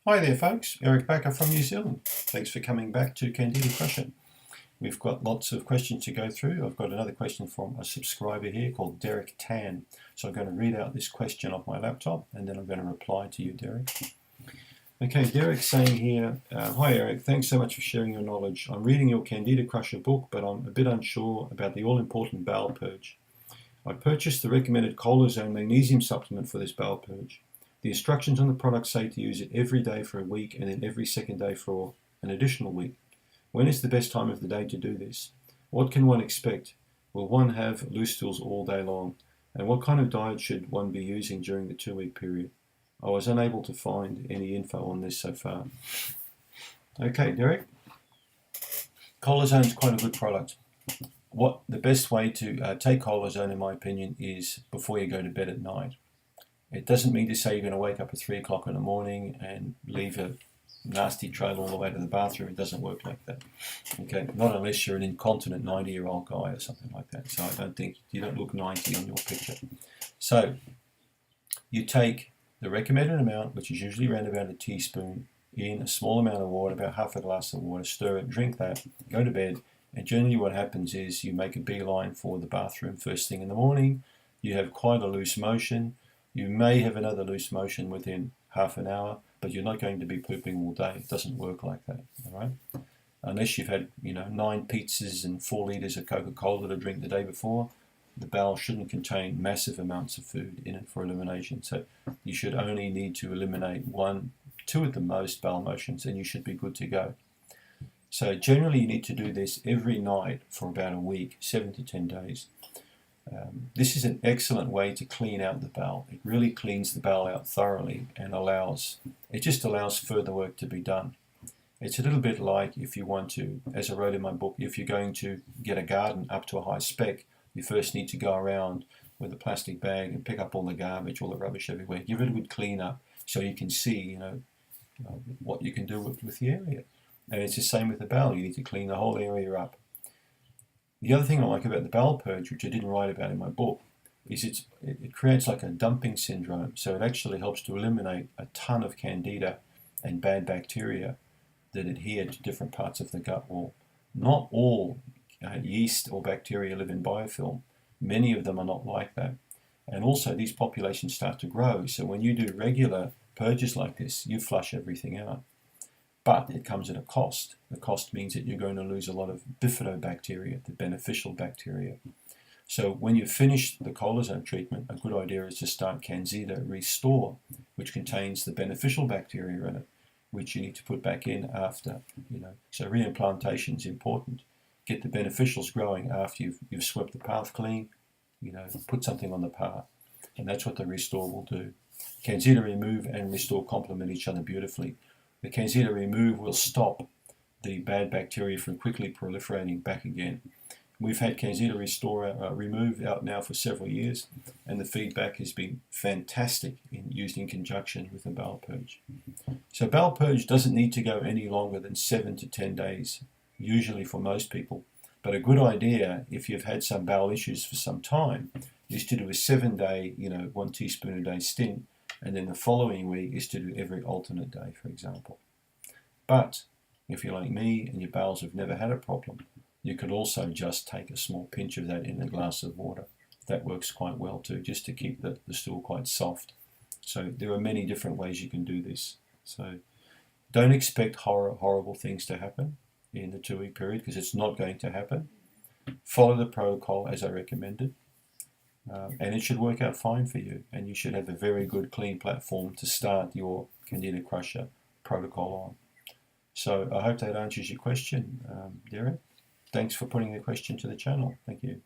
Hi there folks, Eric Backer from New Zealand. Thanks for coming back to Candida Crusher. We've got lots of questions to go through. I've got another question from a subscriber here called Derek Tan. So I'm going to read out this question off my laptop and then I'm going to reply to you, Derek. Okay, Derek's saying here, hi Eric, thanks so much for sharing your knowledge. I'm reading your Candida Crusher book, but I'm a bit unsure about the all-important bowel purge. I purchased the recommended Colozone magnesium supplement for this bowel purge. The instructions on the product say to use it every day for a week and then every second day for an additional week. When is the best time of the day to do this? What can one expect? Will one have loose stools all day long? And what kind of diet should one be using during the 2-week period? I was unable to find any info on this so far. Okay, Derek. Colozone is quite a good product. The best way to take Colozone, in my opinion, is before you go to bed at night. It doesn't mean to say you're going to wake up at 3 o'clock in the morning and leave a nasty trail all the way to the bathroom. It doesn't work like that. Okay, not unless you're an incontinent 90-year-old guy or something like that. So I don't think, you don't look 90 on your picture. So you take the recommended amount, which is usually around about a teaspoon, in a small amount of water, about half a glass of water, stir it, drink that, go to bed, and generally what happens is you make a beeline for the bathroom first thing in the morning. You have quite a loose motion. You may have another loose motion within half an hour, but you're not going to be pooping all day. It doesn't work like that, all right? Unless you've had, 9 pizzas and 4 liters of Coca Cola to drink the day before, the bowel shouldn't contain massive amounts of food in it for elimination. So you should only need to eliminate 1, 2 at the most bowel motions, and you should be good to go. So generally you need to do this every night for about a week, 7 to 10 days. This is an excellent way to clean out the bowel. It really cleans the bowel out thoroughly and just allows further work to be done. It's a little bit like if you want to, as I wrote in my book, if you're going to get a garden up to a high spec, you first need to go around with a plastic bag and pick up all the garbage, all the rubbish everywhere. Give it a good clean up so you can see, what you can do with the area. And it's the same with the bowel. You need to clean the whole area up. The other thing I like about the bowel purge, which I didn't write about in my book, is it creates like a dumping syndrome. So it actually helps to eliminate a ton of candida and bad bacteria that adhere to different parts of the gut wall. Not all yeast or bacteria live in biofilm. Many of them are not like that. And also these populations start to grow. So when you do regular purges like this, you flush everything out. But it comes at a cost. The cost means that you're going to lose a lot of bifidobacteria, the beneficial bacteria. So when you finish the Colozone treatment, a good idea is to start Candida Restore, which contains the beneficial bacteria in it, which you need to put back in after. So reimplantation is important. Get the beneficials growing after you've swept the path clean. Put something on the path, and that's what the Restore will do. Candida Remove and Restore complement each other beautifully. The Candida Remove will stop the bad bacteria from quickly proliferating back again. We've had Candida Restore Remove out now for several years, and the feedback has been fantastic used in conjunction with the bowel purge. So bowel purge doesn't need to go any longer than 7 to 10 days, usually for most people. But a good idea, if you've had some bowel issues for some time, is to do a 7-day, 1 teaspoon a day stint, and then the following week is to do every alternate day, for example. But if you're like me and your bowels have never had a problem, you could also just take a small pinch of that in a glass of water. That works quite well too, just to keep the stool quite soft. So there are many different ways you can do this. So don't expect horrible things to happen in the 2-week period, because it's not going to happen. Follow the protocol as I recommended. And it should work out fine for you, and you should have a very good clean platform to start your Candida Crusher protocol on. So I hope that answers your question, Derek. Thanks for putting the question to the channel. Thank you.